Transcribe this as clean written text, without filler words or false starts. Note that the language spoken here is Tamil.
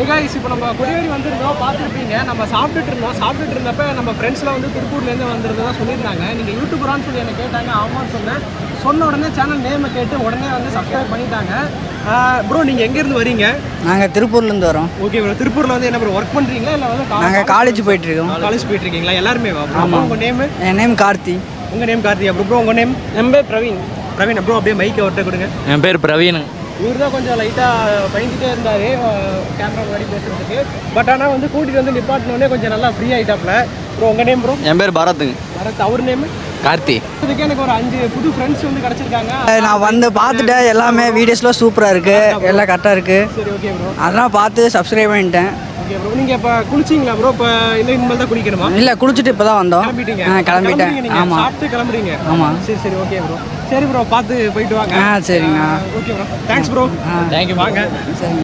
guys, இப்போ நம்ம கொடிவேரி வந்திருந்தோம், பார்த்துருப்பீங்க. நம்ம சாப்பிட்டுட்டு இருந்தப்ப நம்ம ஃப்ரெண்ட்ஸ்லாம் வந்து திருப்பூர்லேருந்து வந்திருந்ததா சொல்லியிருந்தாங்க. நீங்கள் யூடியூபரான்னு சொல்லி என்ன கேட்டாங்க. ஆமான்னு சொன்ன உடனே சேனல் நேமை கேட்டு உடனே வந்து சப்ஸ்கிரைப் பண்ணிட்டாங்க. ப்ரோ நீங்கள் எங்கேருந்து வரீங்க? நாங்கள் திருப்பூர்லேருந்து வரோம். ஓகே ப்ரோ, திருப்பூரில் வந்து என்ன ப்ரோ ஒர்க் பண்ணுறீங்களா இல்லை வந்து நாங்கள் காலேஜ் போயிட்டுருக்கோம். காலேஜ் போயிட்டுருக்கீங்களா எல்லாருமே? ஆமாம். உங்கள் நேமு? என் நேம் கார்த்தி. உங்கள் நேம் கார்த்தியா ப்ரோ? உங்கள் நேம்? என் பேர் பிரவீன். பிரவீன் ப்ரோ, அப்படியே மைக்கை ஒருத்த கொடுங்க. என் பேர் பிரவீன். இவர் தான் கொஞ்சம் லைட்டாக பயந்துகிட்டே இருந்தார் கேமரா முன்னாடி பேசுகிறதுக்கு. பட் ஆனால் வந்து கூட்டிகிட்டு வந்து நிப்பாட்டினோடனே கொஞ்சம் நல்லா ஃப்ரீ ஆகிட்டாப்ல. ப்ரோ உங்கள் நேம் ப்ரோ? என் பேர் பரத்துங்க. பரத். அவர் நேம்? கார்த்தி. இதுக்கு எனக்கு ஒரு 5 புது ஃப்ரெண்ட்ஸ் வந்து கிடச்சிருக்காங்க. நான் வந்து பார்த்துட்டேன், எல்லாமே வீடியோஸ்லாம் சூப்பராக இருக்குது, எல்லாம் கரெக்டாக இருக்குது. சரி ஓகே ப்ரோ, அதெல்லாம் பார்த்து சப்ஸ்கிரைப் பண்ணிட்டேன். Okay bro. நீங்கள் இப்போ குளிச்சிங்களா ப்ரோ? இப்போ இனிமேல் தான் குளிக்கணுமா? இல்லை, குளிச்சுட்டு இப்போ தான் வந்தோம். கிளம்பிட்டேன். ஆமாம், சாப்பிட்டு கிளம்புறீங்க? ஆமாம். சரி ஓகே ப்ரோ. சரி ப்ரோ, பார்த்து போயிட்டு வாங்க. சரிங்க. Okay bro, thanks bro. Thank you. வாங்க. சரி.